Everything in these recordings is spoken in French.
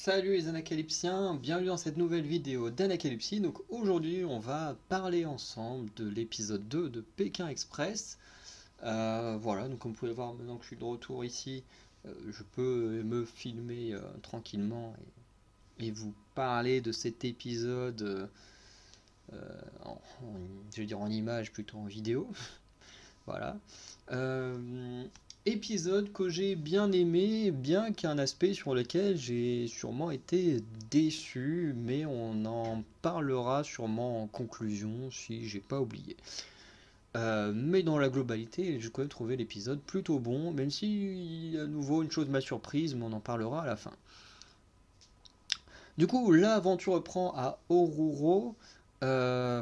Salut les anacalypsiens, bienvenue dans cette nouvelle vidéo d'Anacalypsie. Donc aujourd'hui on va parler ensemble de l'épisode 2 de Pékin Express. Voilà, donc comme vous pouvez le voir maintenant que je suis de retour ici, je peux me filmer tranquillement et vous parler de cet épisode, je vais dire en image plutôt en vidéo. Voilà. Euh, Épisode que j'ai bien aimé, bien qu'un aspect sur lequel j'ai sûrement été déçu, mais on en parlera sûrement en conclusion si j'ai pas oublié. Mais dans la globalité, j'ai quand même trouvé l'épisode plutôt bon, même si à nouveau une chose m'a surprise, mais on en parlera à la fin. Du coup, l'aventure reprend à Oruro.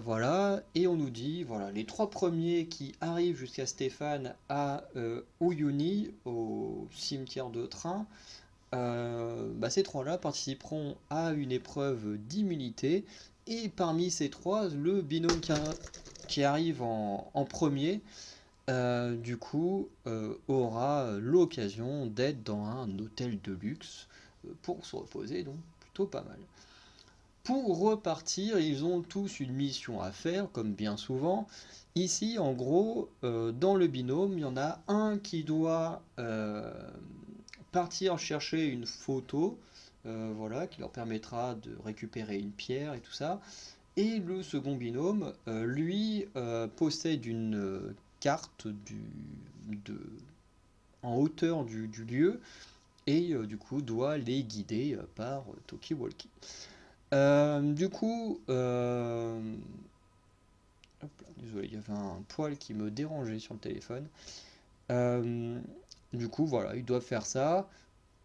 Voilà, et on nous dit, voilà, les trois premiers qui arrivent jusqu'à Stéphane à Uyuni, au cimetière de train, ces trois-là participeront à une épreuve d'immunité. Et parmi ces trois, le binôme qui arrive en premier, aura l'occasion d'être dans un hôtel de luxe pour se reposer, donc plutôt pas mal. Pour repartir, ils ont tous une mission à faire, comme bien souvent. Ici, en gros, dans le binôme, il y en a un qui doit partir chercher une photo, voilà, qui leur permettra de récupérer une pierre et tout ça. Et le second binôme, lui, possède une carte de, en hauteur du lieu et du coup doit les guider par Talkie-Walkie. Du coup, hop là, désolé, il y avait un poil qui me dérangeait sur le téléphone. Euh, du coup, voilà, ils doivent faire ça.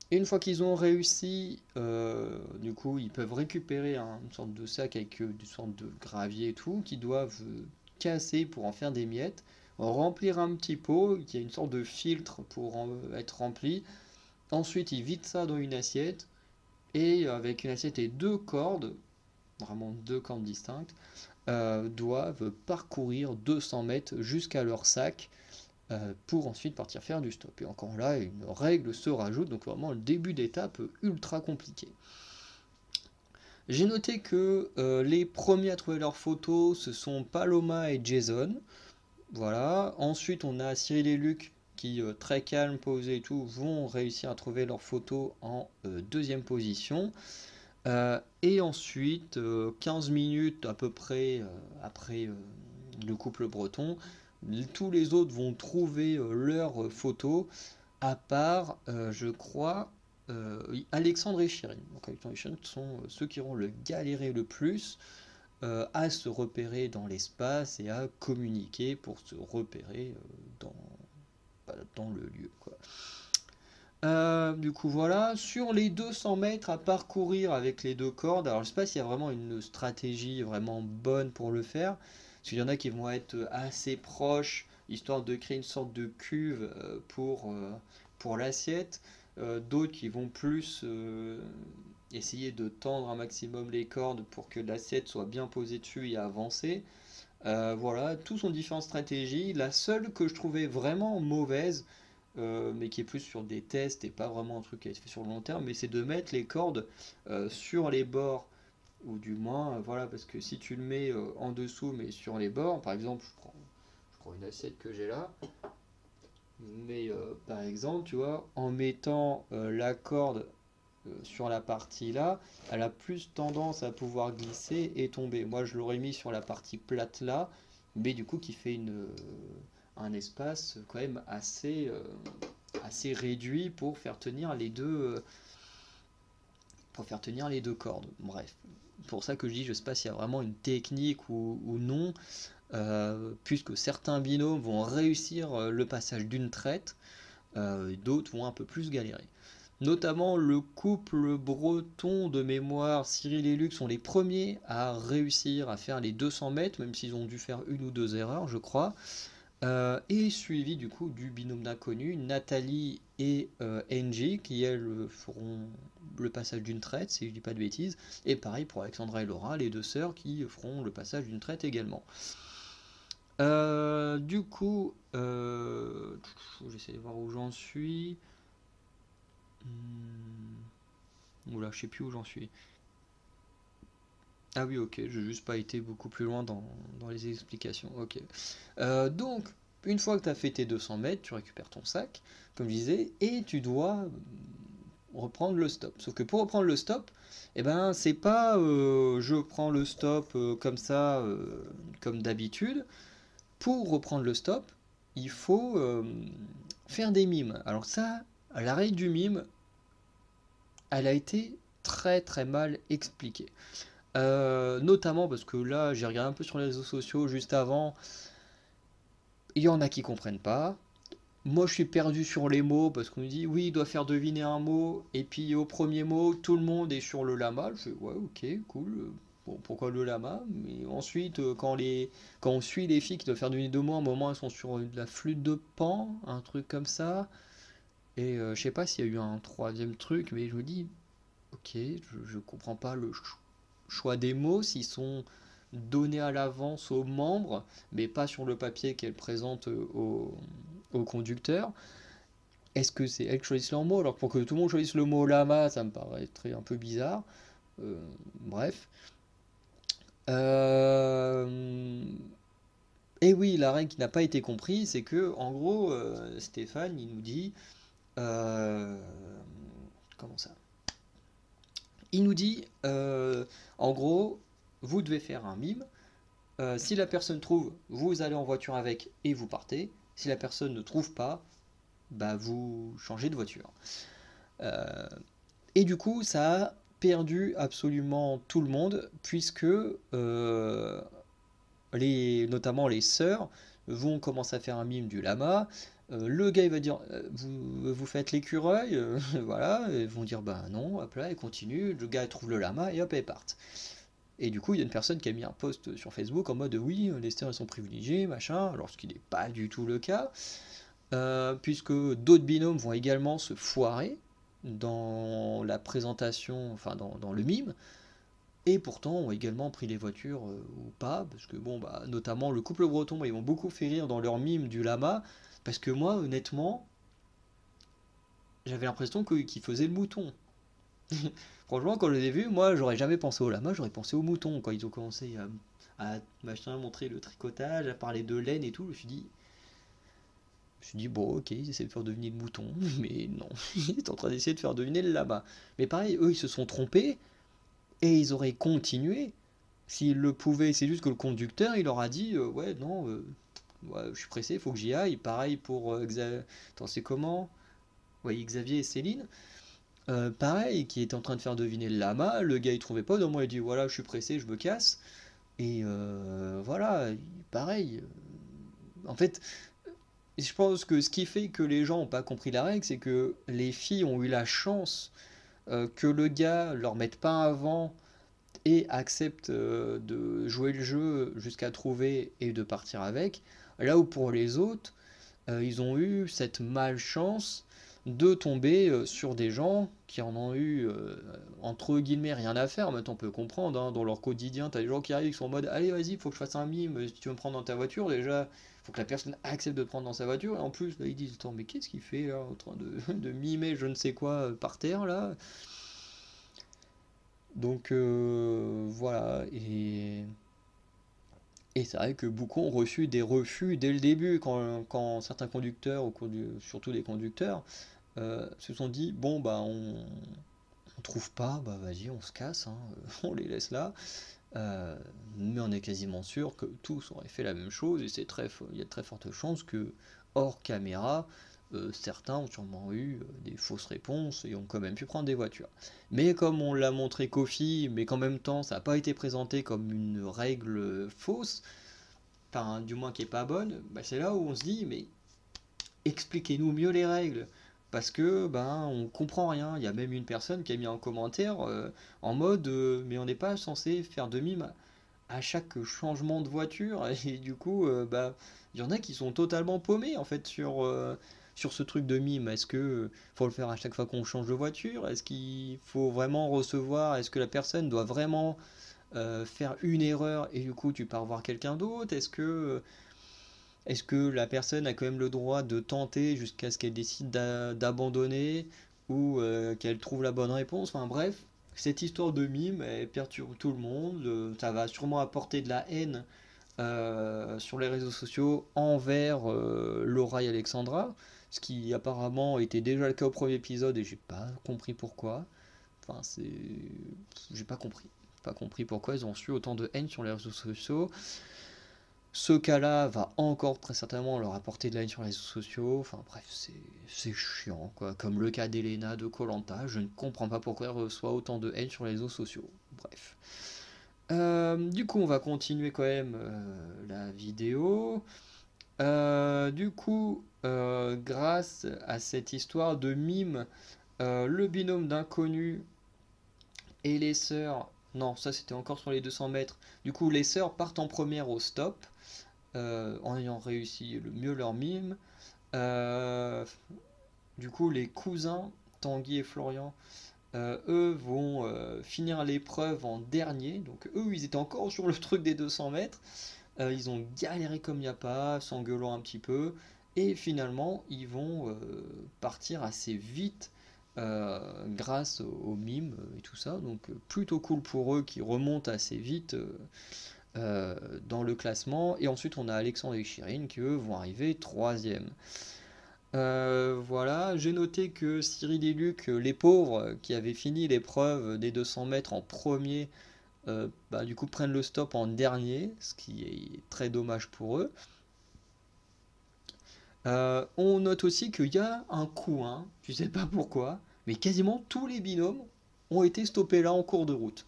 Et une fois qu'ils ont réussi, du coup, ils peuvent récupérer une sorte de sac avec une sorte de gravier et tout, qu'ils doivent casser pour en faire des miettes, remplir un petit pot, qui a une sorte de filtre pour être rempli. Ensuite, ils vident ça dans une assiette, et avec une assiette et deux cordes, vraiment deux cordes distinctes, doivent parcourir 200 mètres jusqu'à leur sac pour ensuite partir faire du stop. Et encore là, une règle se rajoute, donc vraiment le début d'étape ultra compliqué. J'ai noté que les premiers à trouver leurs photos, ce sont Paloma et Jason. Voilà. Ensuite, on a Cyril et Luc qui, très calmes, posés et tout, vont réussir à trouver leurs photos en deuxième position. Et ensuite, 15 minutes à peu près après le couple breton, tous les autres vont trouver leurs photos, à part, je crois, oui, Alexandre et Chirine. Donc Alexandre et Chirine sont ceux qui auront le galéré le plus à se repérer dans l'espace et à communiquer pour se repérer dans, dans le lieu, quoi. Du coup, voilà, sur les 200 mètres à parcourir avec les deux cordes, alors je sais pas s'il y a vraiment une stratégie vraiment bonne pour le faire, parce qu'il y en a qui vont être assez proches, histoire de créer une sorte de cuve pour l'assiette, d'autres qui vont plus essayer de tendre un maximum les cordes pour que l'assiette soit bien posée dessus et avancer. Voilà, tous ont différentes stratégies. La seule que je trouvais vraiment mauvaise, mais qui est plus sur des tests et pas vraiment un truc qui a été fait sur le long terme, mais c'est de mettre les cordes sur les bords, ou du moins, voilà, parce que si tu le mets en dessous, mais sur les bords, par exemple, je prends une assiette que j'ai là, mais par exemple, tu vois, en mettant la corde sur la partie là, elle a plus tendance à pouvoir glisser et tomber. Moi, je l'aurais mis sur la partie plate là, mais du coup, qui fait un espace quand même assez réduit pour faire tenir les deux cordes. Bref, pour ça que je dis, je sais pas s'il y a vraiment une technique ou non, puisque certains binômes vont réussir le passage d'une traite, d'autres vont un peu plus galérer. Notamment le couple breton de mémoire, Cyril et Luc, sont les premiers à réussir à faire les 200 mètres, même s'ils ont dû faire une ou deux erreurs, je crois. Et suivi du coup du binôme d'inconnus, Nathalie et Angie, qui elles feront le passage d'une traite, si je dis pas de bêtises. Et pareil pour Alexandra et Laura, les deux sœurs qui feront le passage d'une traite également. Du coup, j'essaie de voir où j'en suis. Hmm, Oula, je sais plus où j'en suis. Ah oui, ok, j'ai juste pas été beaucoup plus loin dans les explications. Ok. Donc, une fois que tu as fait tes 200 mètres, tu récupères ton sac, comme je disais, et tu dois reprendre le stop. Sauf que pour reprendre le stop, eh ben, c'est pas je prends le stop comme ça, comme d'habitude. Pour reprendre le stop, il faut faire des mimes. Alors ça, la règle du mime, elle a été très très mal expliquée. Notamment parce que là, j'ai regardé un peu sur les réseaux sociaux juste avant, il y en a qui comprennent pas. Moi, je suis perdu sur les mots parce qu'on me dit oui, il doit faire deviner un mot, et puis au premier mot, tout le monde est sur le lama. Je fais ouais, ok, cool. Bon, pourquoi le lama? Mais ensuite, quand on suit les filles qui doivent faire deviner deux mots, à un moment, elles sont sur de la flûte de Pan, un truc comme ça. Et je sais pas s'il y a eu un troisième truc, mais je me dis, ok, je comprends pas le choix des mots, s'ils sont donnés à l'avance aux membres, mais pas sur le papier qu'elles présentent au conducteur. Est-ce que c'est elles qui choisissent leur mot? Alors pour que tout le monde choisisse le mot lama, ça me paraîtrait un peu bizarre. Bref. Euh, Et oui, la règle qui n'a pas été comprise, c'est que, en gros, Stéphane, il nous dit, euh, comment ça? Il nous dit, en gros, vous devez faire un mime. Si la personne trouve, vous allez en voiture avec et vous partez. Si la personne ne trouve pas, bah vous changez de voiture. Euh, et du coup, ça a perdu absolument tout le monde, puisque notamment les sœurs vont commencer à faire un mime du lama. Le gars il va dire vous faites l'écureuil, voilà, ils vont dire bah non, hop là, et continue, le gars trouve le lama et hop, ils partent. Et du coup, il y a une personne qui a mis un post sur Facebook en mode oui, les sœurs elles sont privilégiées, machin, alors ce qui n'est pas du tout le cas, puisque d'autres binômes vont également se foirer dans la présentation, enfin dans le mime, et pourtant ont également pris les voitures ou pas, parce que bon, bah, notamment le couple breton, ils m'ont beaucoup fait rire dans leur mime du lama, parce que moi, honnêtement, j'avais l'impression qu'ils faisaient le mouton. Franchement, quand je les ai vus, moi, j'aurais jamais pensé au lama, j'aurais pensé au mouton, quand ils ont commencé à machin, montrer le tricotage, à parler de laine et tout, je me suis dit, bon, ok, ils essaient de faire deviner le mouton, mais non, ils étaient en train d'essayer de faire deviner le lama. Mais pareil, eux, ils se sont trompés, et ils auraient continué, s'il le pouvait. C'est juste que le conducteur, il leur a dit ouais, non, ouais, je suis pressé, il faut que j'y aille. Pareil pour Xavier. Attends, c'est comment? Ouais, Xavier et Céline. Pareil, qui était en train de faire deviner le lama. Le gars, il trouvait pas. Donc, moi, il dit voilà, je suis pressé, je me casse. Et voilà, pareil. En fait, je pense que ce qui fait que les gens n'ont pas compris la règle, c'est que les filles ont eu la chance que le gars leur mette pas avant et accepte de jouer le jeu jusqu'à trouver et de partir avec. Là où pour les autres, ils ont eu cette malchance de tomber sur des gens qui en ont eu entre guillemets rien à faire. Maintenant on peut comprendre, hein, dans leur quotidien, t'as des gens qui arrivent qui sont en mode allez vas-y, il faut que je fasse un mime, si tu veux me prendre dans ta voiture, déjà faut que la personne accepte de te prendre dans sa voiture, et en plus là, ils disent attends mais qu'est-ce qu'il fait là, en train de mimer je ne sais quoi par terre là. Donc voilà, et c'est vrai que beaucoup ont reçu des refus dès le début, quand certains conducteurs, surtout des conducteurs, se sont dit, bon bah on trouve pas, bah vas-y on se casse, hein, on les laisse là. Mais on est quasiment sûr que tous auraient fait la même chose, et il y a de très fortes chances que, hors caméra, certains ont sûrement eu des fausses réponses et ont quand même pu prendre des voitures. Mais comme on l'a montré Kofi, mais qu'en même temps ça n'a pas été présenté comme une règle fausse, enfin du moins qui est pas bonne, bah, c'est là où on se dit mais expliquez-nous mieux les règles. Parce que ben on comprend rien. Il y a même une personne qui a mis en commentaire en mode mais on n'est pas censé faire de mime à chaque changement de voiture. Et du coup bah il y en a qui sont totalement paumés en fait sur ce truc de mime. Est-ce que faut le faire à chaque fois qu'on change de voiture? Est-ce qu'il faut vraiment recevoir? Est-ce que la personne doit vraiment faire une erreur et du coup tu pars voir quelqu'un d'autre? Est-ce que la personne a quand même le droit de tenter jusqu'à ce qu'elle décide d'abandonner? ou qu'elle trouve la bonne réponse. Enfin bref, cette histoire de mime, elle perturbe tout le monde. Ça va sûrement apporter de la haine sur les réseaux sociaux envers Laura et Alexandra, ce qui apparemment était déjà le cas au premier épisode et j'ai pas compris pourquoi. Enfin, c'est. J'ai pas compris. Pas compris pourquoi ils ont su autant de haine sur les réseaux sociaux. Ce cas-là va encore très certainement leur apporter de la haine sur les réseaux sociaux. Enfin bref, c'est chiant quoi. Comme le cas d'Elena de koh, je ne comprends pas pourquoi elle reçoit autant de haine sur les réseaux sociaux. Bref. Du coup, on va continuer quand même la vidéo. Grâce à cette histoire de mime, le binôme d'inconnus et les sœurs. Non, ça c'était encore sur les 200 mètres. Du coup, les sœurs partent en première au stop, en ayant réussi le mieux leur mime. Euh, du coup, les cousins, Tanguy et Florian, eux vont finir l'épreuve en dernier. Donc eux, ils étaient encore sur le truc des 200 mètres. Ils ont galéré comme il n'y a pas, s'engueulant un petit peu. Et finalement, ils vont partir assez vite grâce au mime et tout ça. Donc plutôt cool pour eux qui remontent assez vite dans le classement. Et ensuite, on a Alexandre et Chirine qui eux vont arriver troisième. Voilà, j'ai noté que Cyril et Luc, les pauvres qui avaient fini l'épreuve des 200 mètres en premier, du coup prennent le stop en dernier, ce qui est très dommage pour eux. On note aussi qu'il y a un coup, hein, je sais pas pourquoi, mais quasiment tous les binômes ont été stoppés là en cours de route.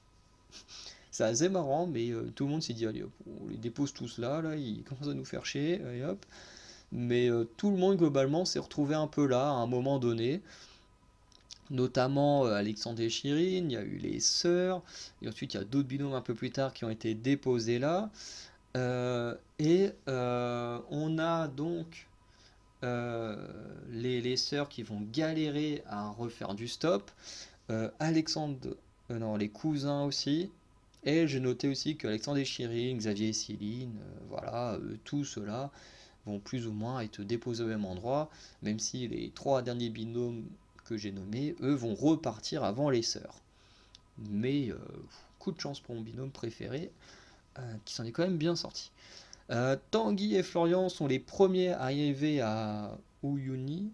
C'est assez marrant, mais tout le monde s'est dit, allez hop, on les dépose tous là, ils commencent à nous faire chier, allez hop. Mais tout le monde globalement s'est retrouvé un peu là à un moment donné, notamment Alexandre et Chirine, il y a eu les sœurs, et ensuite il y a d'autres binômes un peu plus tard qui ont été déposés là. On a donc les sœurs qui vont galérer à refaire du stop. Alexandre, non, les cousins aussi. Et j'ai noté aussi que Alexandre et Chirine, Xavier et Céline, voilà, tous ceux-là vont plus ou moins être déposés au même endroit, même si les trois derniers binômes que j'ai nommés, eux, vont repartir avant les sœurs. Mais coup de chance pour mon binôme préféré, qui s'en est quand même bien sorti. Tanguy et Florian sont les premiers arrivés à Uyuni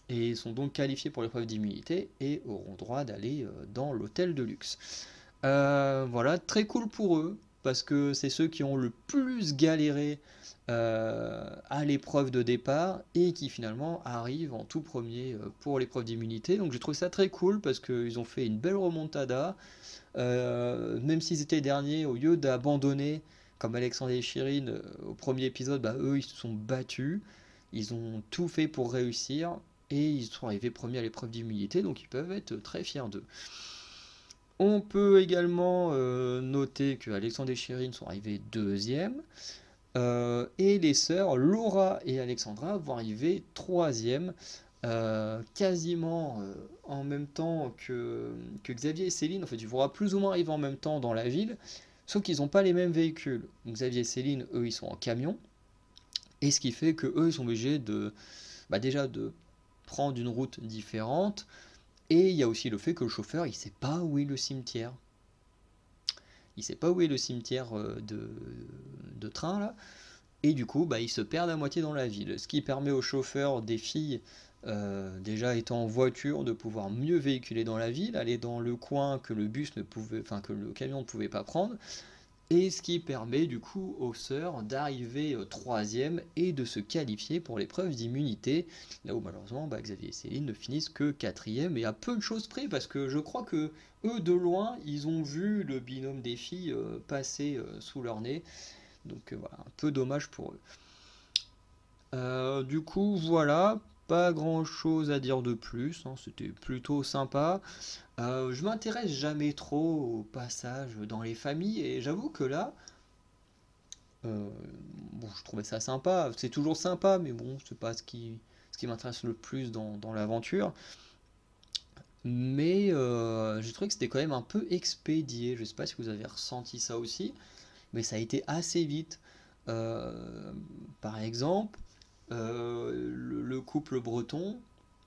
et sont donc qualifiés pour l'épreuve d'immunité et auront droit d'aller dans l'hôtel de luxe. Voilà, très cool pour eux parce que c'est ceux qui ont le plus galéré à l'épreuve de départ et qui finalement arrivent en tout premier pour l'épreuve d'immunité. Donc j'ai trouvé ça très cool parce qu'ils ont fait une belle remontada. Même s'ils étaient derniers, au lieu d'abandonner comme Alexandre et Chirine au premier épisode, eux ils se sont battus, ils ont tout fait pour réussir et ils sont arrivés premiers à l'épreuve d'immunité, donc ils peuvent être très fiers d'eux. On peut également noter que Alexandre et Chirine sont arrivés deuxième. Et les sœurs Laura et Alexandra vont arriver troisième, quasiment en même temps que Xavier et Céline. En fait, ils vont plus ou moins arriver en même temps dans la ville, sauf qu'ils n'ont pas les mêmes véhicules. Xavier et Céline, eux, ils sont en camion, et ce qui fait que eux, ils sont obligés déjà de prendre une route différente. Et il y a aussi le fait que le chauffeur, il sait pas où est le cimetière. Il sait pas où est le cimetière de train là. Et du coup, ils se perdent à moitié dans la ville. Ce qui permet aux chauffeurs des filles, déjà étant en voiture, de pouvoir mieux véhiculer dans la ville, aller dans le coin que le bus ne pouvait, enfin que le camion ne pouvait pas prendre. Et ce qui permet du coup aux sœurs d'arriver troisième et de se qualifier pour l'épreuve d'immunité. Là où malheureusement Xavier et Céline ne finissent que quatrième et à peu de choses près parce que je crois que eux de loin ils ont vu le binôme des filles passer sous leur nez. Donc voilà, un peu dommage pour eux. Du coup, voilà, pas grand chose à dire de plus, hein, c'était plutôt sympa. Je m'intéresse jamais trop au passage dans les familles et j'avoue que là, je trouvais ça sympa, c'est toujours sympa, mais bon, c'est pas ce qui m'intéresse le plus dans l'aventure. Mais j'ai trouvé que c'était quand même un peu expédié, je sais pas si vous avez ressenti ça aussi, mais ça a été assez vite. Par exemple, le couple breton,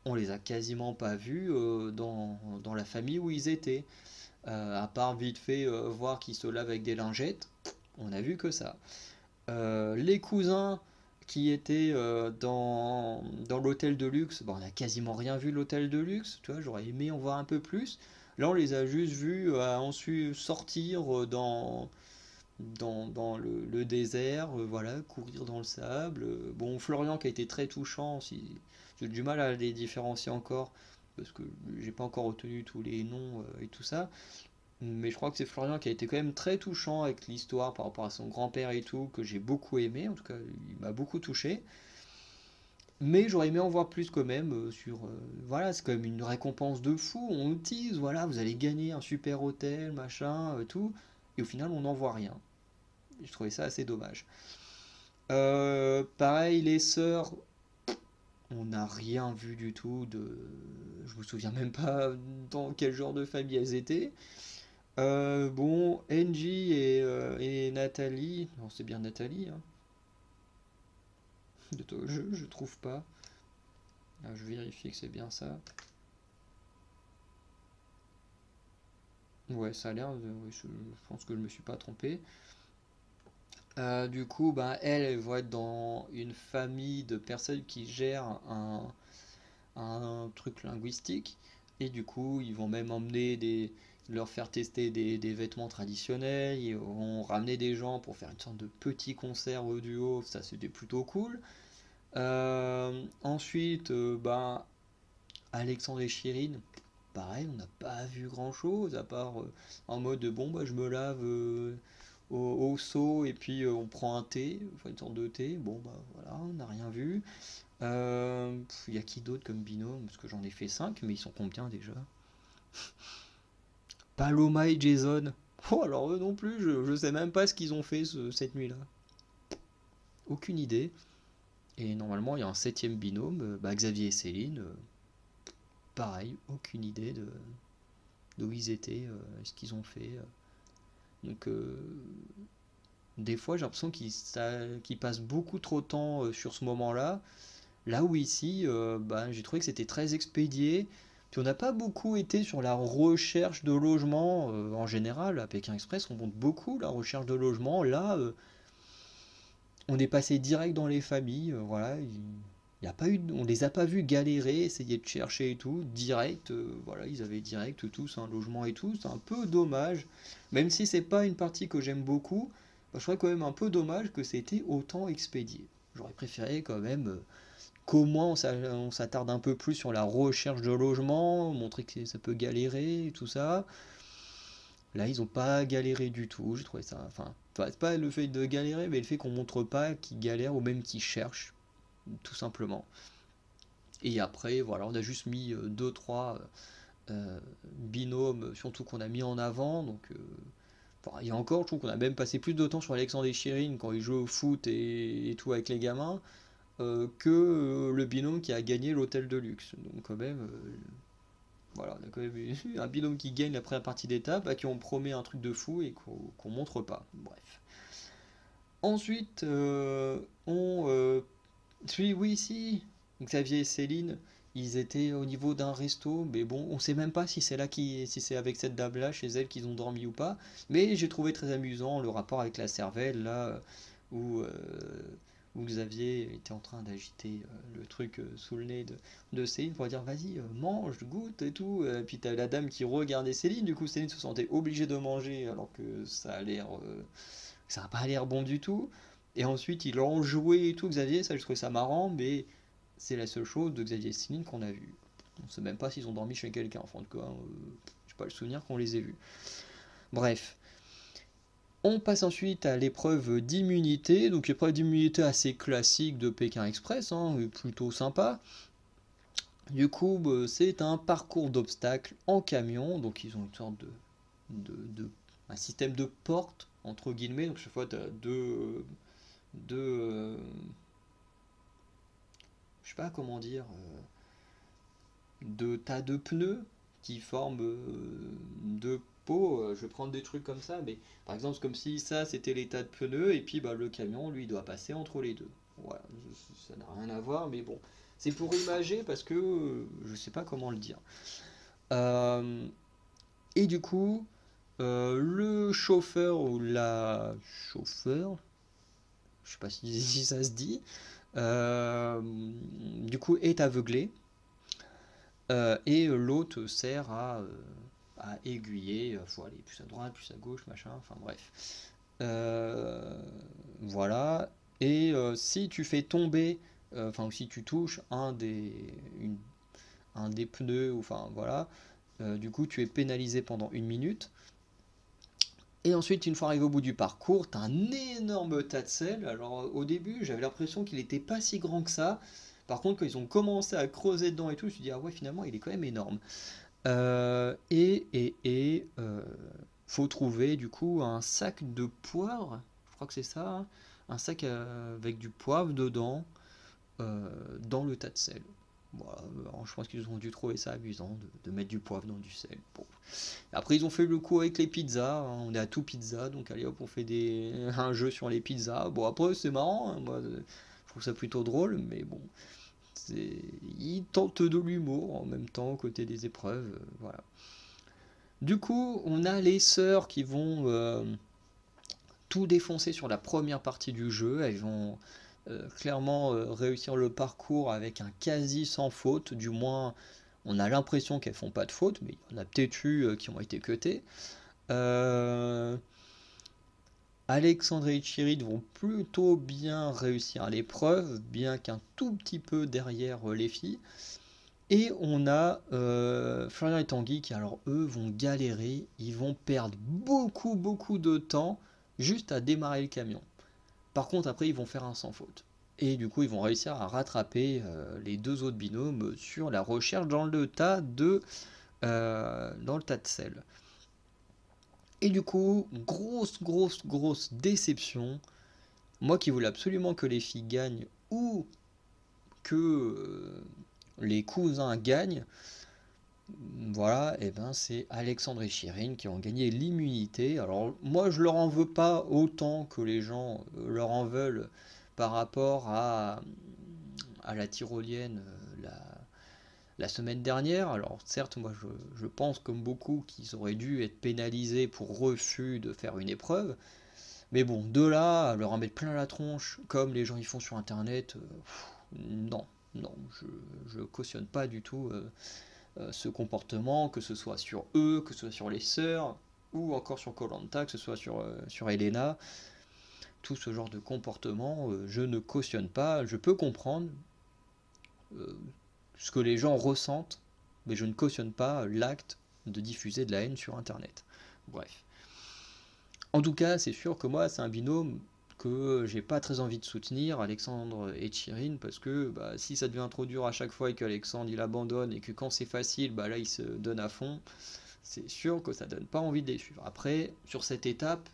on les a quasiment pas vus dans la famille où ils étaient. À part vite fait voir qu'ils se lavent avec des lingettes, on a vu que ça. Les cousins qui étaient dans l'hôtel de luxe, bon, on a quasiment rien vu de l'hôtel de luxe, tu vois, j'aurais aimé en voir un peu plus. Là, on les a juste vus ensuite sortir dans le désert, voilà, courir dans le sable. Bon, Florian qui a été très touchant, j'ai du mal à les différencier encore, parce que j'ai pas encore retenu tous les noms et tout ça. Mais je crois que c'est Florian qui a été quand même très touchant avec l'histoire par rapport à son grand-père et tout, que j'ai beaucoup aimé, en tout cas il m'a beaucoup touché. Mais j'aurais aimé en voir plus quand même voilà, c'est quand même une récompense de fou, on utilise, voilà, vous allez gagner un super hôtel, machin, tout, et au final on n'en voit rien. Je trouvais ça assez dommage. Pareil, les sœurs, on n'a rien vu du tout de... Je me souviens même pas dans quel genre de famille elles étaient. Bon, Angie et Nathalie, non c'est bien Nathalie, hein. Je trouve pas. Ah, je vérifie que c'est bien ça. Ouais, ça a l'air, ouais, je pense que je me suis pas trompé. Du coup, ben, elles vont être dans une famille de personnes qui gèrent un truc linguistique. Et du coup, ils vont même leur faire tester des vêtements traditionnels. Ils vont ramener des gens pour faire une sorte de petit concert audio. Ça, c'était plutôt cool. Ensuite, ben, Alexandre et Chirine, pareil, on n'a pas vu grand-chose, à part en mode bon, bah, je me lave au seau et puis on prend un thé, enfin une sorte de thé. Bon, bah voilà, on n'a rien vu. Il y a qui d'autre comme binôme? Parce que j'en ai fait 5 mais ils sont combien déjà? Paloma et Jason. Oh, alors eux non plus, je sais même pas ce qu'ils ont fait cette nuit-là. Aucune idée. Et normalement, il y a un septième binôme, bah, Xavier et Céline. Pareil, aucune idée d'où ils étaient, ce qu'ils ont fait. Donc, des fois, j'ai l'impression qu'ils passent beaucoup trop de temps sur ce moment-là. Là où ici, bah, j'ai trouvé que c'était très expédié. Puis on n'a pas beaucoup été sur la recherche de logement en général. À Pékin Express, on monte beaucoup la recherche de logement. Là, on est passé direct dans les familles. Voilà, y a pas eu, on les a pas vus galérer, essayer de chercher et tout. Direct, voilà, ils avaient direct tous un logement et tout. C'est un peu dommage, même si c'est pas une partie que j'aime beaucoup. Bah, je trouve quand même un peu dommage que c'était autant expédié. J'aurais préféré quand même qu'au moins on s'attarde un peu plus sur la recherche de logement, montrer que ça peut galérer et tout ça. Là, ils ont pas galéré du tout. J'ai trouvé ça. Enfin, c'est pas le fait de galérer, mais le fait qu'on montre pas qu'ils galèrent ou même qu'ils cherchent, tout simplement. Et après, voilà, on a juste mis deux, trois binômes, surtout qu'on a mis en avant. Donc, enfin, et encore, je trouve qu'on a même passé plus de temps sur Alexandre et Chirine quand ils jouent au foot et tout avec les gamins que le binôme qui a gagné l'hôtel de luxe. Donc, quand même, voilà, on a quand même eu un binôme qui gagne la première partie d'étape, à qui on promet un truc de fou et qu'on montre pas. Bref. Ensuite, oui, si, Xavier et Céline, ils étaient au niveau d'un resto, mais bon, on sait même pas si c'est avec cette dame-là, chez elle, qu'ils ont dormi ou pas. Mais j'ai trouvé très amusant le rapport avec la cervelle, là, où, euh, où Xavier était en train d'agiter le truc sous le nez de Céline pour dire vas-y, mange, goûte et tout. Puis t'as la dame qui regardait Céline, du coup Céline se sentait obligée de manger alors que ça a pas l'air bon du tout. Et ensuite, il a enjoué et tout, Xavier, ça, je trouvais ça marrant, mais c'est la seule chose de Xavier et Céline qu'on a vu. On sait même pas s'ils ont dormi chez quelqu'un, en fin de compte. J'ai pas le souvenir qu'on les ait vus. Bref. On passe ensuite à l'épreuve d'immunité. Donc, épreuve d'immunité assez classique de Pékin Express, hein, plutôt sympa. Du coup, bah, c'est un parcours d'obstacles en camion. Donc, ils ont une sorte un système de porte, entre guillemets. Donc, chaque fois, tu as deux je sais pas comment dire, deux tas de pneus qui forment deux pots. Je vais prendre des trucs comme ça, mais par exemple, c'est comme si ça c'était les tas de pneus et puis bah, le camion lui doit passer entre les deux. Voilà, ça n'a rien à voir, mais bon, C'est pour imager parce que je sais pas comment le dire. Euh, et du coup, le chauffeur ou la chauffeur, je sais pas si ça se dit, euh, du coup est aveuglé et l'autre sert à aiguiller, faut aller plus à droite, plus à gauche, machin, enfin bref. Euh, voilà. Et si tu fais tomber, enfin, ou si tu touches un des pneus, ou enfin voilà, du coup tu es pénalisé pendant 1 minute. Et ensuite, une fois arrivé au bout du parcours, t'as un énorme tas de sel. Alors au début, j'avais l'impression qu'il n'était pas si grand que ça. Par contre, quand ils ont commencé à creuser dedans et tout, je me suis dit, ah ouais, finalement, il est quand même énorme. Faut trouver du coup un sac de poivre, je crois que c'est ça, hein, un sac avec du poivre dedans, dans le tas de sel. Voilà, alors, je pense qu'ils ont dû trouver ça amusant de mettre du poivre dans du sel. Bon. Après, ils ont fait le coup avec les pizzas, hein, on est à tout pizza, donc allez hop, on fait un jeu sur les pizzas. Bon, après, c'est marrant, hein, moi je trouve ça plutôt drôle, mais bon, ils tentent de l'humour en même temps, côté des épreuves, voilà. Du coup, on a les sœurs qui vont tout défoncer sur la première partie du jeu. Elles vont clairement réussir le parcours avec un quasi sans faute. Du moins, on a l'impression qu'elles font pas de faute, mais il y en a peut-être eu qui ont été cutées. Euh, Alexandre et Chirid vont plutôt bien réussir l'épreuve, bien qu'un tout petit peu derrière les filles. Et on a Florian et Tanguy qui, alors eux, vont galérer. Ils vont perdre beaucoup de temps juste à démarrer le camion. Par contre, après, ils vont faire un sans faute. Et du coup, ils vont réussir à rattraper les deux autres binômes sur la recherche dans le tas de sel. Et du coup, grosse déception. Moi qui voulais absolument que les filles gagnent ou que les cousins gagnent, voilà, et ben c'est Alexandre et Chirine qui ont gagné l'immunité. Alors moi je leur en veux pas autant que les gens leur en veulent par rapport à la tyrolienne la semaine dernière. Alors certes moi je pense comme beaucoup qu'ils auraient dû être pénalisés pour refus de faire une épreuve. Mais bon, de là à leur en mettre plein la tronche comme les gens y font sur internet, non, non, je cautionne pas du tout ce comportement, que ce soit sur eux, que ce soit sur les sœurs, ou encore sur koh, que ce soit sur Elena. Tout ce genre de comportement, je ne cautionne pas. Je peux comprendre euh, ce que les gens ressentent, mais je ne cautionne pas l'acte de diffuser de la haine sur Internet. Bref. En tout cas, c'est sûr que moi, c'est un binôme que j'ai pas très envie de soutenir, Alexandre et Chirine, parce que bah, si ça devient trop dur à chaque fois et qu'Alexandre il abandonne et que quand c'est facile, bah là il se donne à fond, c'est sûr que ça donne pas envie de les suivre. Après, sur cette étape,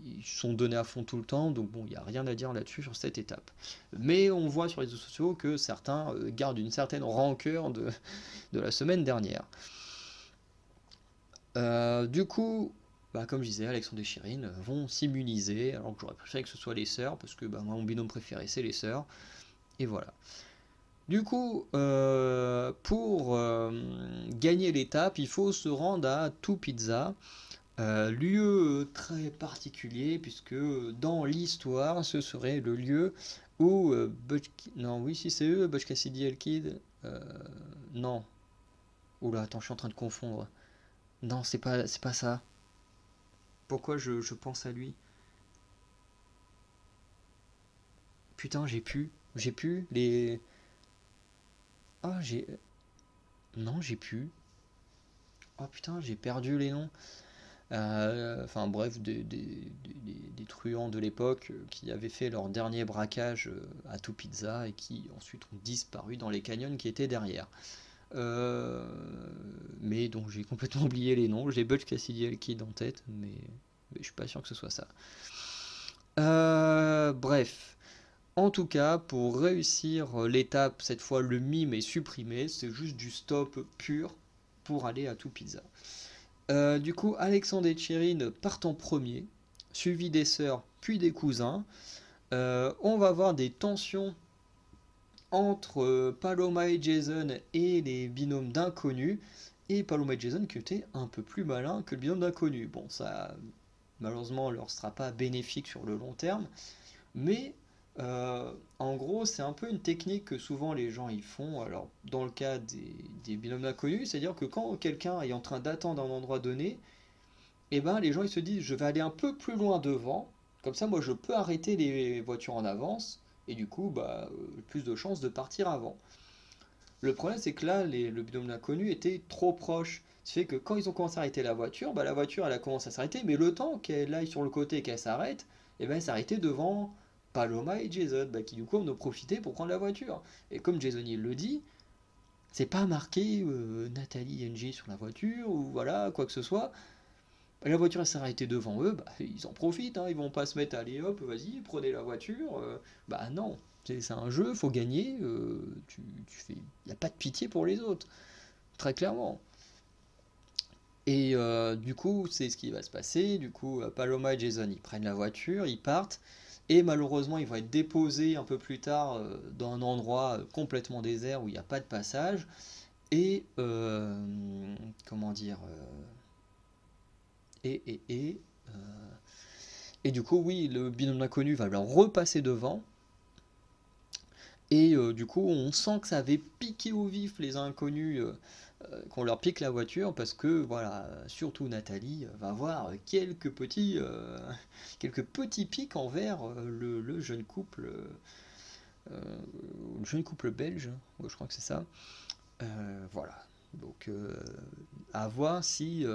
ils sont donnés à fond tout le temps, donc bon, il n'y a rien à dire là-dessus sur cette étape. Mais on voit sur les réseaux sociaux que certains gardent une certaine rancœur de la semaine dernière. Du coup, bah, comme je disais, Alexandre et Chirine vont s'immuniser, alors que j'aurais préféré que ce soit les sœurs, parce que bah, moi, mon binôme préféré, c'est les sœurs. Et voilà. Du coup, pour gagner l'étape, il faut se rendre à Two Pizza, lieu très particulier, puisque dans l'histoire, ce serait le lieu où non, oui, si c'est eux, Butch Cassidy et le Kid. Non. Oula, attends, je suis en train de confondre. Non, c'est pas ça. Pourquoi je pense à lui? Putain, j'ai pu les. Ah, j'ai. Non, j'ai pu. Oh putain, j'ai perdu les noms. Enfin bref, des truands de l'époque qui avaient fait leur dernier braquage à Two Pizza et qui ensuite ont disparu dans les canyons qui étaient derrière. Euh, mais donc j'ai complètement oublié les noms. J'ai Butch Cassidy et le Kid en tête, mais je suis pas sûr que ce soit ça. Bref. En tout cas, pour réussir l'étape, cette fois le mime est supprimé, c'est juste du stop pur pour aller à Two Pizza. Du coup, Alexandre et Chirine partent en premier, suivi des sœurs puis des cousins. On va avoir des tensions entre Paloma et Jason et les binômes d'inconnus, et Paloma et Jason qui étaient un peu plus malins que le binôme d'inconnus. Bon, ça, malheureusement, leur sera pas bénéfique sur le long terme, mais en gros, c'est un peu une technique que souvent les gens y font. Alors, dans le cas des binômes d'inconnus, c'est-à-dire que quand quelqu'un est en train d'attendre à un endroit donné, eh ben, les gens ils se disent je vais aller un peu plus loin devant, comme ça moi je peux arrêter les voitures en avance, et du coup, bah, plus de chances de partir avant. Le problème, c'est que là, le binôme d'inconnu était trop proche. Ce qui fait que quand ils ont commencé à arrêter la voiture, bah, la voiture, elle a commencé à s'arrêter, mais le temps qu'elle aille sur le côté et qu'elle s'arrête, et ben, elle s'arrêtait devant Paloma et Jason, bah, qui du coup en ont profité pour prendre la voiture. Et comme Jason il le dit, c'est pas marqué Nathalie NG sur la voiture, ou voilà, quoi que ce soit. La voiture elle s'est arrêtée devant eux, bah, ils en profitent, hein, ils vont pas se mettre à aller hop, vas-y, prenez la voiture. Bah non, c'est un jeu, faut gagner, il n'y a pas de pitié pour les autres, très clairement. Et du coup, c'est ce qui va se passer. Du coup, Paloma et Jason, ils prennent la voiture, ils partent, et malheureusement, ils vont être déposés un peu plus tard dans un endroit complètement désert où il n'y a pas de passage. Et comment dire et et du coup, oui, le binôme inconnu va leur repasser devant. Et du coup, on sent que ça avait piqué au vif les inconnus, qu'on leur pique la voiture, parce que, voilà, surtout Nathalie va avoir quelques petits pics envers le jeune couple belge, ouais, je crois que c'est ça. Voilà. Donc, à voir si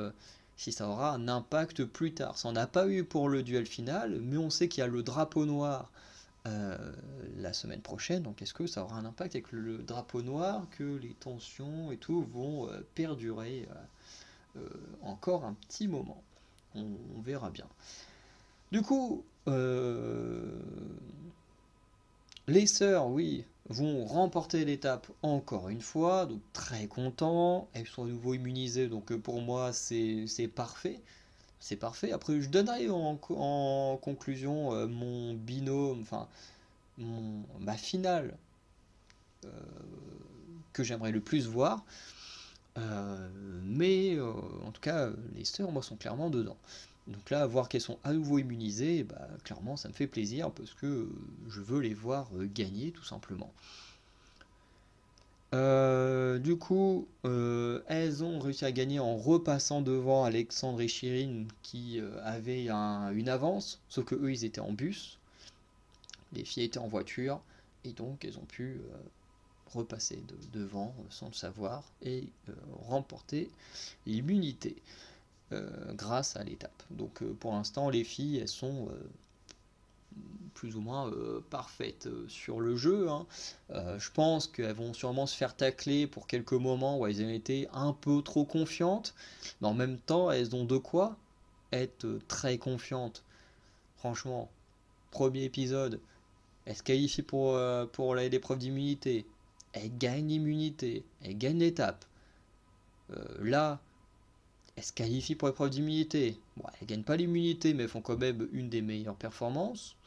ça aura un impact plus tard. Ça n'en a pas eu pour le duel final, mais on sait qu'il y a le drapeau noir euh, la semaine prochaine. Donc, est-ce que ça aura un impact avec le drapeau noir, que les tensions et tout vont perdurer encore un petit moment? On verra bien. Du coup, les sœurs, oui, vont remporter l'étape encore une fois, donc très contents. Elles sont à nouveau immunisées, donc pour moi c'est parfait. C'est parfait. Après, je donnerai en conclusion mon binôme, enfin ma finale euh, que j'aimerais le plus voir. Euh, mais en tout cas, les sœurs, moi, sont clairement dedans. Donc là, voir qu'elles sont à nouveau immunisées, bah, clairement, ça me fait plaisir parce que je veux les voir gagner, tout simplement. Du coup, elles ont réussi à gagner en repassant devant Alexandre et Chirine qui avaient une avance, sauf que eux, ils étaient en bus, les filles étaient en voiture, et donc elles ont pu repasser devant sans le savoir et remporter l'immunité grâce à l'étape. Donc pour l'instant, les filles, elles sont plus ou moins parfaites sur le jeu, hein. Je pense qu'elles vont sûrement se faire tacler pour quelques moments où elles ont été un peu trop confiantes, mais en même temps, elles ont de quoi être très confiantes. Franchement, premier épisode, elles se qualifient pour l'épreuve d'immunité, elles gagnent l'immunité, elles gagnent l'étape. Là, elles se qualifient pour l'épreuve d'immunité. Bon, elles gagnent pas l'immunité, mais elles font quand même une des meilleures performances,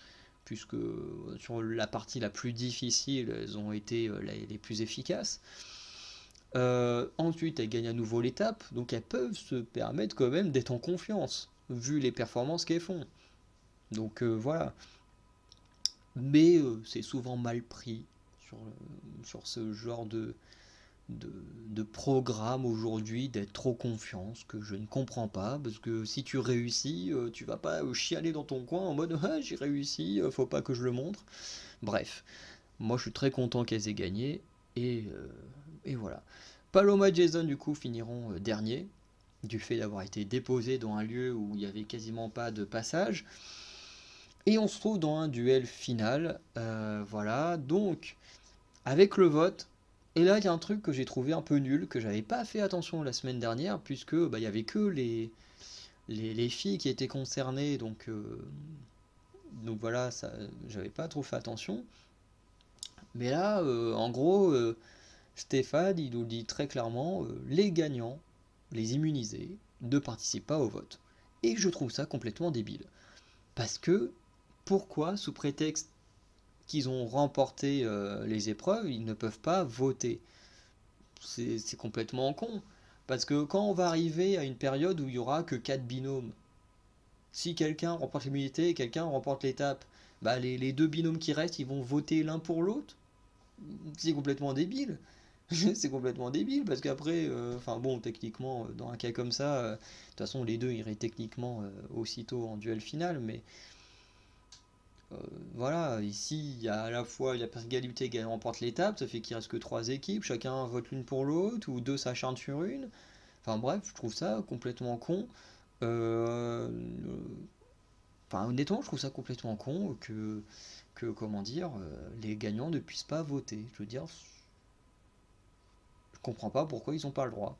puisque sur la partie la plus difficile, elles ont été les plus efficaces. Ensuite, elles gagnent à nouveau l'étape, donc elles peuvent se permettre quand même d'être en confiance, vu les performances qu'elles font. Donc voilà. Mais c'est souvent mal pris sur ce genre de programme aujourd'hui, d'être trop confiant, ce que je ne comprends pas, parce que si tu réussis, tu vas pas chialer dans ton coin en mode ah, j'ai réussi, faut pas que je le montre. Bref, moi je suis très content qu'elles aient gagné, et voilà. Paloma et Jason du coup finiront dernier, du fait d'avoir été déposés dans un lieu où il n'y avait quasiment pas de passage. Et on se trouve dans un duel final, voilà, donc avec le vote. Et là, il y a un truc que j'ai trouvé un peu nul, que j'avais pas fait attention la semaine dernière, puisque bah, il y avait que les filles qui étaient concernées, donc voilà, ça, j'avais pas trop fait attention. Mais là, en gros, Stéphane, il nous dit très clairement, les gagnants, les immunisés, ne participent pas au vote. Et je trouve ça complètement débile. Parce que, pourquoi, sous prétexte qu'ils ont remporté les épreuves, ils ne peuvent pas voter. C'est complètement con. Parce que quand on va arriver à une période où il y aura que 4 binômes, si quelqu'un remporte l'immunité et quelqu'un remporte l'étape, bah les deux binômes qui restent, ils vont voter l'un pour l'autre. C'est complètement débile. C'est complètement débile parce qu'après, enfin bon, techniquement, dans un cas comme ça, de toute façon, les deux iraient techniquement aussitôt en duel final, mais euh, voilà, ici, il y a à la fois la égalité qui remporte l'étape, ça fait qu'il reste que trois équipes, chacun vote l'une pour l'autre, ou deux s'acharnent sur une. Enfin bref, je trouve ça complètement con. Euh, Enfin, honnêtement, je trouve ça complètement con que comment dire, les gagnants ne puissent pas voter. Je veux dire, je comprends pas pourquoi ils n'ont pas le droit.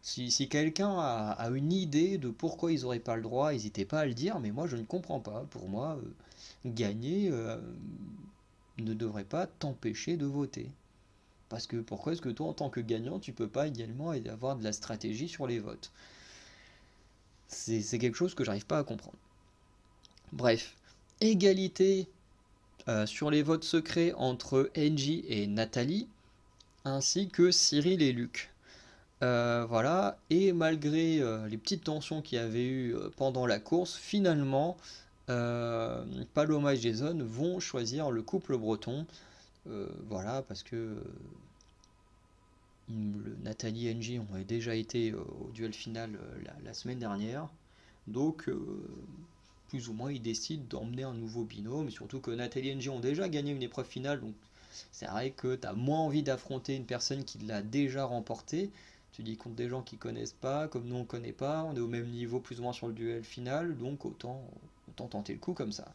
Si quelqu'un a une idée de pourquoi ils n'auraient pas le droit, n'hésitez pas à le dire, mais moi je ne comprends pas. Pour moi, gagner ne devrait pas t'empêcher de voter. Parce que pourquoi est-ce que toi, en tant que gagnant, tu peux pas également avoir de la stratégie sur les votes? C'est quelque chose que j'arrive pas à comprendre. Bref, égalité sur les votes secrets entre Angie et Nathalie, ainsi que Cyril et Luc. Voilà, et malgré les petites tensions qu'il y avait eu pendant la course, finalement, Paloma et Jason vont choisir le couple breton. Voilà, parce que Nathalie et Angie ont déjà été au duel final la semaine dernière. Donc, plus ou moins, ils décident d'emmener un nouveau binôme. Surtout que Nathalie et Angie ont déjà gagné une épreuve finale. Donc, c'est vrai que tu as moins envie d'affronter une personne qui l'a déjà remporté. Tu dis contre des gens qui connaissent pas, comme nous on connaît pas, on est au même niveau plus ou moins sur le duel final, donc autant tenter le coup comme ça.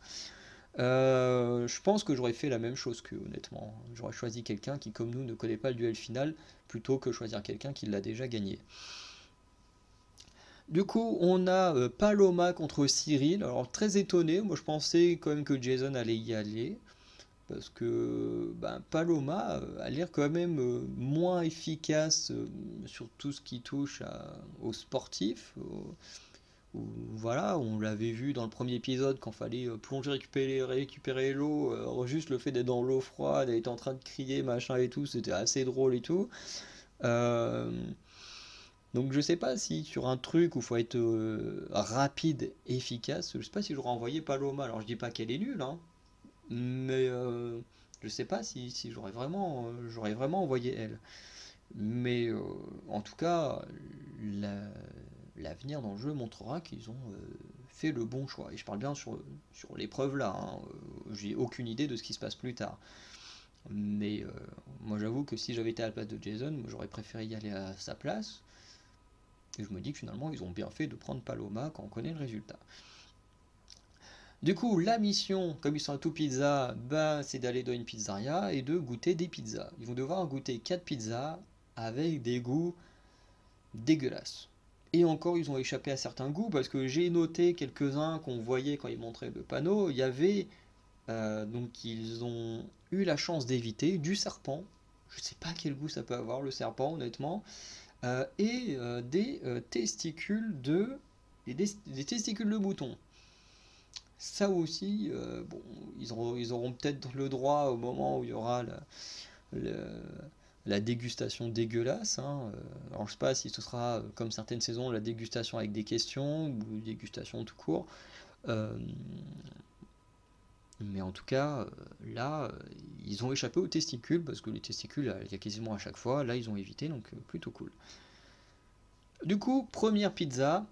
Je pense que j'aurais fait la même chose qu'eux, honnêtement. J'aurais choisi quelqu'un qui, comme nous, ne connaît pas le duel final, plutôt que choisir quelqu'un qui l'a déjà gagné. Du coup, on a Paloma contre Cyril. Alors, très étonné, moi je pensais quand même que Jason allait y aller. Parce que ben, Paloma a l'air quand même moins efficace sur tout ce qui touche aux sportifs. Voilà, on l'avait vu dans le premier épisode quand fallait plonger, récupérer l'eau, juste le fait d'être dans l'eau froide, d'être en train de crier, machin et tout, c'était assez drôle et tout. Euh, donc je sais pas si sur un truc où il faut être rapide, efficace, je sais pas si j'aurais envoyé Paloma. Alors je dis pas qu'elle est nulle, hein, mais je sais pas si j'aurais vraiment envoyé elle. Mais en tout cas, la- l'avenir dans le jeu montrera qu'ils ont fait le bon choix. Et je parle bien sur l'épreuve là, hein. J'ai aucune idée de ce qui se passe plus tard. Mais moi j'avoue que si j'avais été à la place de Jason, moi, j'aurais préféré y aller à sa place. Et je me dis que finalement ils ont bien fait de prendre Paloma quand on connaît le résultat. Du coup, la mission, comme ils sont à tout pizza, bah, c'est d'aller dans une pizzeria et de goûter des pizzas. Ils vont devoir goûter 4 pizzas avec des goûts dégueulasses. Et encore, ils ont échappé à certains goûts parce que j'ai noté quelques-uns qu'on voyait quand ils montraient le panneau. Il y avait, donc ils ont eu la chance d'éviter du serpent. Je ne sais pas quel goût ça peut avoir le serpent, honnêtement. Et des testicules des testicules de mouton. Ça aussi, bon, ils auront peut-être le droit au moment où il y aura le- la dégustation dégueulasse, hein. Alors je sais pas si ce sera comme certaines saisons la dégustation avec des questions ou dégustation tout court. Euh, mais en tout cas, là, ils ont échappé aux testicules parce que les testicules, il y a quasiment à chaque fois. Là, ils ont évité, donc plutôt cool. Du coup, première pizza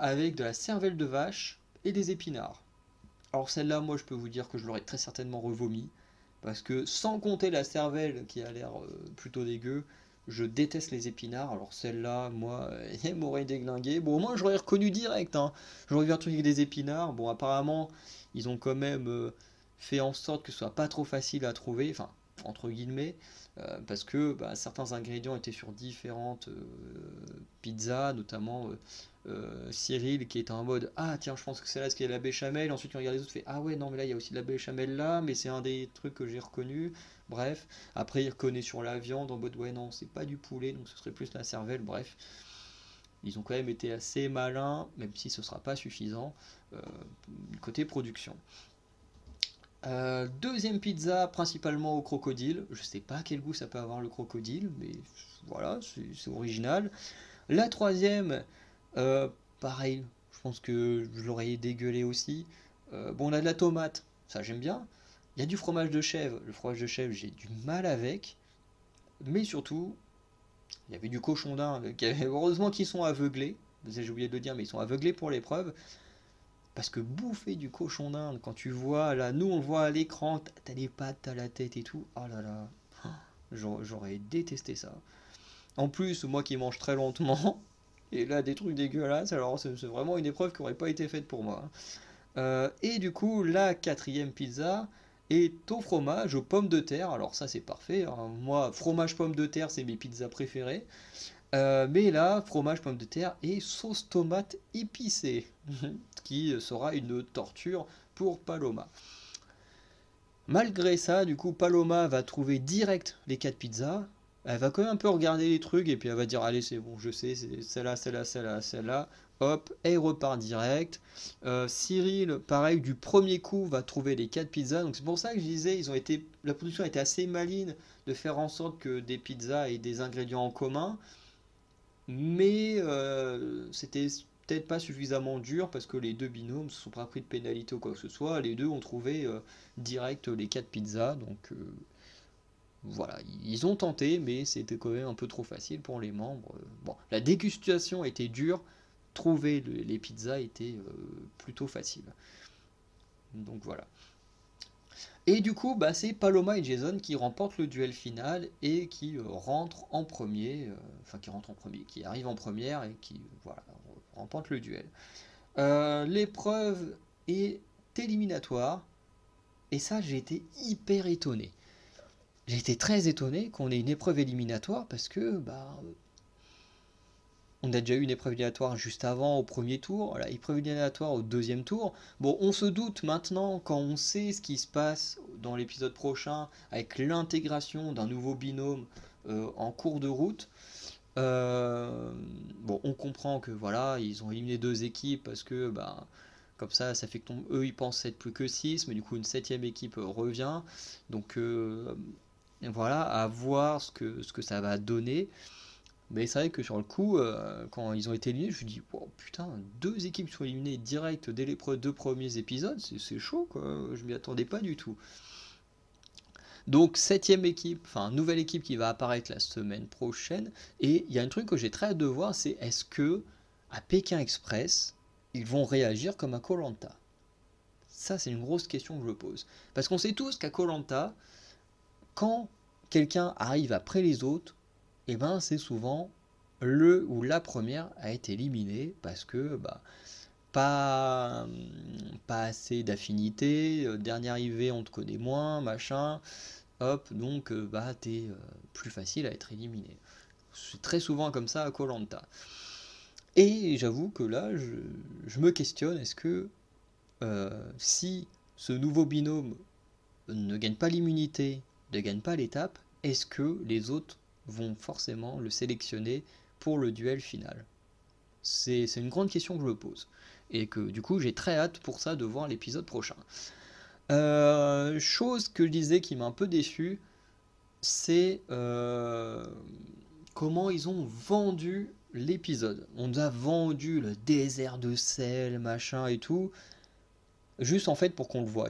avec de la cervelle de vache et des épinards. Alors celle-là, moi, je peux vous dire que je l'aurais très certainement revomi. Parce que sans compter la cervelle qui a l'air plutôt dégueu, je déteste les épinards. Alors celle-là, moi, elle m'aurait déglingué. Bon, moi, j'aurais reconnu direct, hein. J'aurais vu un truc avec des épinards. Bon, apparemment, ils ont quand même fait en sorte que ce soit pas trop facile à trouver. Enfin, entre guillemets. Parce que bah, certains ingrédients étaient sur différentes pizzas, notamment Cyril qui est en mode ah tiens je pense que c'est là ce qu'il y a de la béchamel, ensuite il regarde les autres fait ah ouais non mais là il y a aussi de la béchamel là mais c'est un des trucs que j'ai reconnu, bref après il reconnaît sur la viande en mode ouais non c'est pas du poulet donc ce serait plus la cervelle, bref ils ont quand même été assez malins même si ce sera pas suffisant euh, côté production. Deuxième pizza, principalement au crocodile. Je sais pas quel goût ça peut avoir le crocodile, mais voilà, c'est original. La troisième, euh, pareil, je pense que je l'aurais dégueulé aussi. Bon, on a de la tomate, ça j'aime bien. Il y a du fromage de chèvre. Le fromage de chèvre, j'ai du mal avec. Mais surtout, il y avait du cochon d'Inde. Heureusement qu'ils sont aveuglés. J'ai oublié de le dire, mais ils sont aveuglés pour l'épreuve. Parce que bouffer du cochon d'Inde, quand tu vois, là, nous on le voit à l'écran, t'as les pattes, t'as la tête et tout. Oh là là, j'aurais détesté ça. En plus, moi qui mange très lentement, et là des trucs dégueulasses, alors c'est vraiment une épreuve qui aurait pas été faite pour moi. Et du coup, la quatrième pizza est au fromage, aux pommes de terre. Alors ça c'est parfait, hein. Moi, fromage pomme de terre, c'est mes pizzas préférées. Mais là, fromage, pommes de terre et sauce tomate épicée, qui sera une torture pour Paloma. Malgré ça, du coup, Paloma va trouver direct les 4 pizzas. Elle va quand même un peu regarder les trucs et puis elle va dire allez c'est bon, je sais, c'est celle-là, celle-là, celle-là, celle-là. Hop, elle repart direct. Cyril, pareil, du premier coup, va trouver les 4 pizzas. Donc c'est pour ça que je disais, la production a été assez maligne de faire en sorte que des pizzas aient des ingrédients en commun. Mais c'était peut-être pas suffisamment dur parce que les deux binômes ne se sont pas pris de pénalité ou quoi que ce soit. Les deux ont trouvé direct les 4 pizzas. Donc voilà, ils ont tenté, mais c'était quand même un peu trop facile pour les membres. Bon, la dégustation était dure, trouver les pizzas était plutôt facile. Donc voilà. Et du coup, bah, c'est Paloma et Jason qui remportent le duel final et qui rentrent en premier, enfin qui rentrent en premier, qui arrivent en première et qui voilà, remportent le duel. L'épreuve est éliminatoire et ça j'ai été hyper étonné. J'ai été très étonné qu'on ait une épreuve éliminatoire parce que bah, on a déjà eu une épreuve éliminatoire juste avant au premier tour, la épreuve éliminatoire au deuxième tour. Bon, on se doute maintenant, quand on sait ce qui se passe dans l'épisode prochain, avec l'intégration d'un nouveau binôme en cours de route. Bon, on comprend que voilà, ils ont éliminé 2 équipes parce que bah, comme ça fait que eux ils pensent être plus que 6, mais du coup une septième équipe revient. Donc voilà, à voir ce que ça va donner. Mais c'est vrai que sur le coup, quand ils ont été éliminés, je me dis, oh, putain, 2 équipes sont éliminées direct dès les 2 premiers épisodes, c'est chaud quoi, je m'y attendais pas du tout. Donc septième équipe, enfin nouvelle équipe qui va apparaître la semaine prochaine, et il y a un truc que j'ai très hâte de voir, c'est est-ce que à Pékin Express, ils vont réagir comme à koh. Ça c'est une grosse question que je me pose. Parce qu'on sait tous qu'à koh, quand quelqu'un arrive après les autres, et ben c'est souvent le ou la première à être éliminé parce que bah, pas, pas assez d'affinité, dernier arrivé on te connaît moins, machin, hop, donc bah t'es plus facile à être éliminé. C'est très souvent comme ça à koh. Et j'avoue que là, je me questionne, est-ce que si ce nouveau binôme ne gagne pas l'immunité, ne gagne pas l'étape, est-ce que les autres vont forcément le sélectionner pour le duel final? C'est une grande question que je me pose. Et que du coup j'ai très hâte pour ça de voir l'épisode prochain. Chose que je disais qui m'a un peu déçu, c'est comment ils ont vendu l'épisode. On nous a vendu le désert de sel, machin et tout, juste en fait pour qu'on le voie.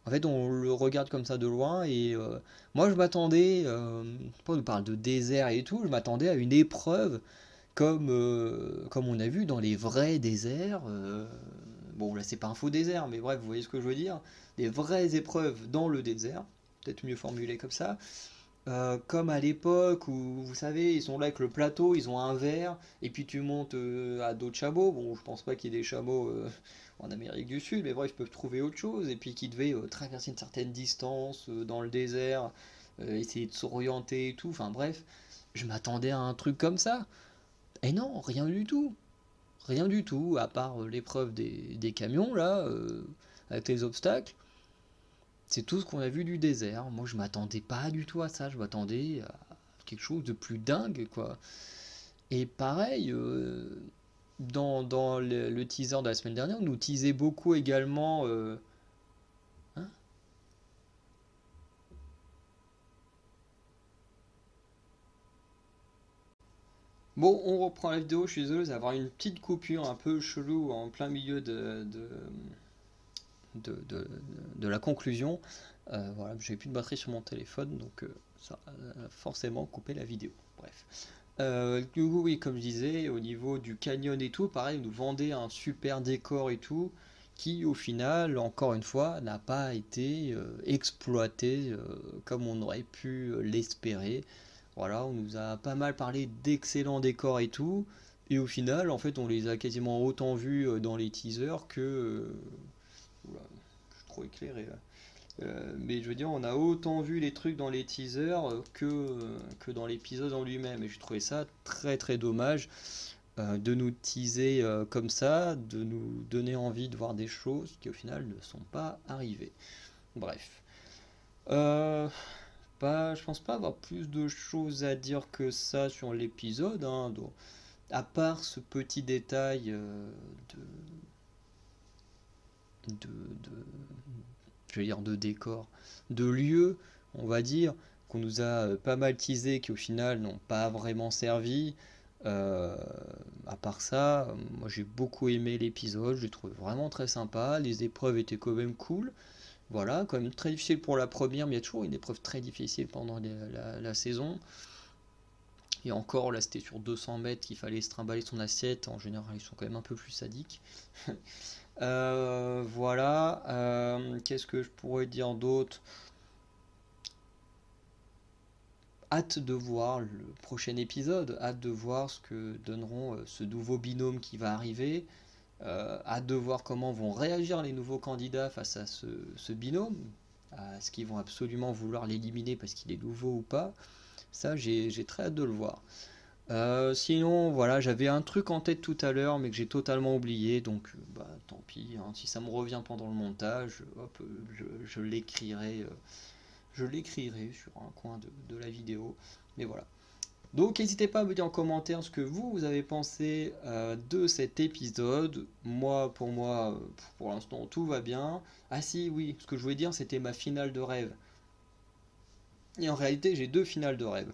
En fait, on le regarde comme ça de loin et moi je m'attendais, pas on parle de désert et tout, je m'attendais à une épreuve comme on a vu dans les vrais déserts. Bon, là c'est pas un faux désert, mais bref, vous voyez ce que je veux dire. Des vraies épreuves dans le désert, peut-être mieux formulé comme ça. Comme à l'époque où, vous savez, ils sont là avec le plateau, ils ont un verre, et puis tu montes à d'autres chameaux. Bon, je pense pas qu'il y ait des chameaux en Amérique du Sud, mais bref, ils peuvent trouver autre chose, et puis qui devaient traverser une certaine distance dans le désert, essayer de s'orienter et tout. Enfin bref, je m'attendais à un truc comme ça. Et non, rien du tout. Rien du tout, à part l'épreuve des camions, là, avec les obstacles. C'est tout ce qu'on a vu du désert. Moi, je m'attendais pas du tout à ça. Je m'attendais à quelque chose de plus dingue, quoi. Et pareil, dans le teaser de la semaine dernière, on nous teasait beaucoup également. Hein, Bon, on reprend la vidéo, je suis désolé d'avoir une petite coupure un peu chelou en plein milieu de, de- de la conclusion. Voilà, j'ai plus de batterie sur mon téléphone, donc ça a forcément coupé la vidéo. Bref. Du coup, oui, comme je disais, au niveau du canyon et tout, pareil, nous vendait un super décor et tout, qui au final, encore une fois, n'a pas été exploité comme on aurait pu l'espérer. Voilà, on nous a pas mal parlé d'excellents décors et tout, et au final, en fait, on les a quasiment autant vus dans les teasers que... oula, je suis trop éclairé là. Mais je veux dire, on a autant vu les trucs dans les teasers que dans l'épisode en lui-même. Et j'ai trouvé ça très très dommage de nous teaser comme ça, de nous donner envie de voir des choses qui au final ne sont pas arrivées. Bref. Euh, je pense pas avoir plus de choses à dire que ça sur l'épisode, hein, à part ce petit détail de, je vais dire de décor, de lieux, on va dire, qu'on nous a pas mal teasé, qui au final n'ont pas vraiment servi. Euh, à part ça, moi j'ai beaucoup aimé l'épisode, je l'ai trouvé vraiment très sympa, les épreuves étaient quand même cool. Voilà, quand même très difficile pour la première, mais il y a toujours une épreuve très difficile pendant la saison. Et encore, là c'était sur 200 mètres qu'il fallait se trimballer son assiette, en général ils sont quand même un peu plus sadiques. Voilà, qu'est-ce que je pourrais dire d'autre? Hâte de voir le prochain épisode, hâte de voir ce que donneront ce nouveau binôme qui va arriver, hâte de voir comment vont réagir les nouveaux candidats face à ce binôme, à ce qu'ils vont absolument vouloir l'éliminer parce qu'il est nouveau ou pas. Ça, j'ai très hâte de le voir. Sinon, voilà, j'avais un truc en tête tout à l'heure, mais que j'ai totalement oublié, donc bah tant pis, hein, si ça me revient pendant le montage, hop, je l'écrirai sur un coin de la vidéo. Mais voilà. Donc n'hésitez pas à me dire en commentaire ce que vous avez pensé de cet épisode. Pour moi, pour l'instant, tout va bien. Ah si, oui, ce que je voulais dire, c'était ma finale de rêve. Et en réalité, j'ai deux finales de rêve.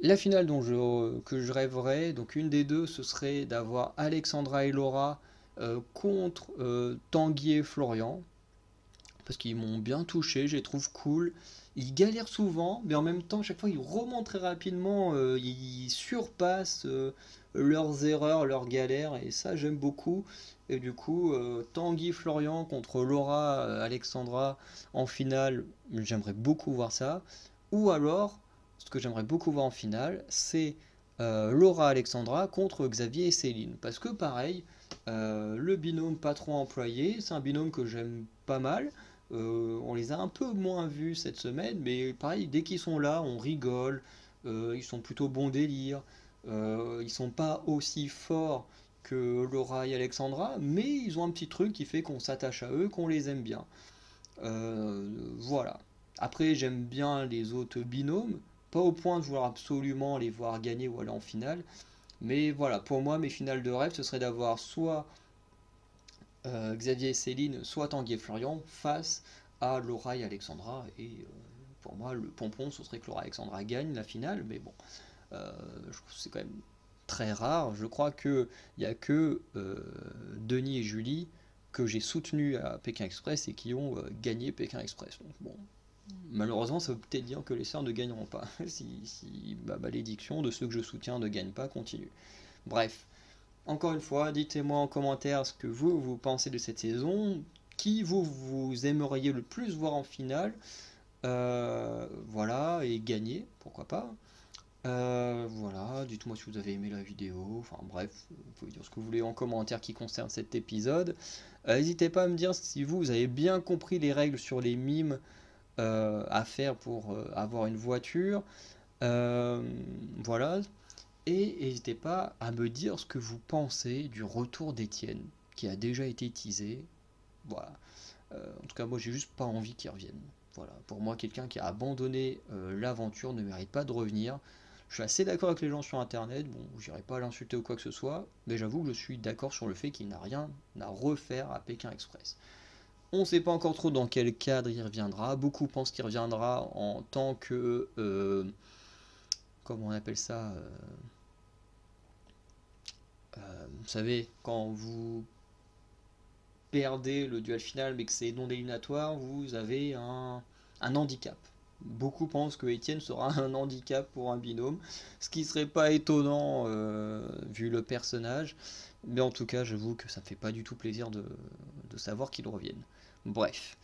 La finale que je rêverais, donc une des deux, ce serait d'avoir Alexandra et Laura contre Tanguy et Florian. Parce qu'ils m'ont bien touché, je les trouve cool. Ils galèrent souvent, mais en même temps, chaque fois, ils remontent très rapidement, ils surpassent leurs erreurs, leurs galères, et ça, j'aime beaucoup. Et du coup, Tanguy Florian contre Laura Alexandra en finale, j'aimerais beaucoup voir ça. Ou alors, ce que j'aimerais beaucoup voir en finale, c'est Laura Alexandra contre Xavier et Céline. Parce que pareil, le binôme patron-employé, c'est un binôme que j'aime pas mal. On les a un peu moins vus cette semaine, mais pareil, dès qu'ils sont là, on rigole. Ils sont plutôt bon délire. Ils sont pas aussi forts que Laura et Alexandra, mais ils ont un petit truc qui fait qu'on s'attache à eux, qu'on les aime bien. Voilà. Après, j'aime bien les autres binômes, pas au point de vouloir absolument les voir gagner ou aller en finale, mais voilà, pour moi, mes finales de rêve, ce serait d'avoir soit Xavier et Céline, soit Tanguy et Florian, face à Laura et Alexandra. Et pour moi, le pompon, ce serait que Laura et Alexandra gagnent la finale, mais bon, je trouve que c'est quand même très rare. Je crois qu'il n'y a que Denis et Julie que j'ai soutenus à Pékin Express et qui ont gagné Pékin Express. Donc bon, malheureusement, ça veut peut-être dire que les sœurs ne gagneront pas, si ma malédiction de ceux que je soutiens ne gagne pas continue. Bref, encore une fois, dites-moi en commentaire ce que vous pensez de cette saison, qui vous aimeriez le plus voir en finale, voilà, et gagner, pourquoi pas. Voilà, dites-moi si vous avez aimé la vidéo, enfin bref, vous pouvez dire ce que vous voulez en commentaire qui concerne cet épisode. N'hésitez pas à me dire si vous avez bien compris les règles sur les mimes à faire pour avoir une voiture. Euh, voilà, et n'hésitez pas à me dire ce que vous pensez du retour d'Étienne, qui a déjà été teasé. Voilà. En tout cas, moi, j'ai juste pas envie qu'il revienne. Voilà. Pour moi, quelqu'un qui a abandonné l'aventure ne mérite pas de revenir. Je suis assez d'accord avec les gens sur Internet. Bon, j'irai pas l'insulter ou quoi que ce soit, mais j'avoue que je suis d'accord sur le fait qu'il n'a rien à refaire à Pékin Express. On ne sait pas encore trop dans quel cadre il reviendra. Beaucoup pensent qu'il reviendra en tant que comment on appelle ça, vous savez, quand vous perdez le duel final mais que c'est non éliminatoire, vous avez un handicap. Beaucoup pensent que Etienne sera un handicap pour un binôme, ce qui serait pas étonnant vu le personnage, mais en tout cas j'avoue que ça me fait pas du tout plaisir de savoir qu'il revienne. Bref,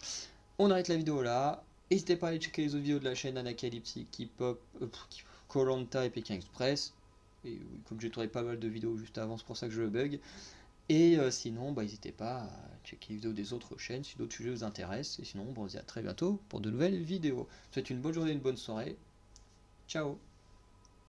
on arrête la vidéo là. N'hésitez pas à aller checker les autres vidéos de la chaîne Anacalyptic, K-pop, Koh-Lanta et Pékin Express. Et comme j'ai trouvé pas mal de vidéos juste avant, c'est pour ça que je le bug. Et sinon, bah, n'hésitez pas à checker les vidéos des autres chaînes si d'autres sujets vous intéressent. Et sinon, bon, on se dit à très bientôt pour de nouvelles vidéos. Je vous souhaite une bonne journée, une bonne soirée. Ciao!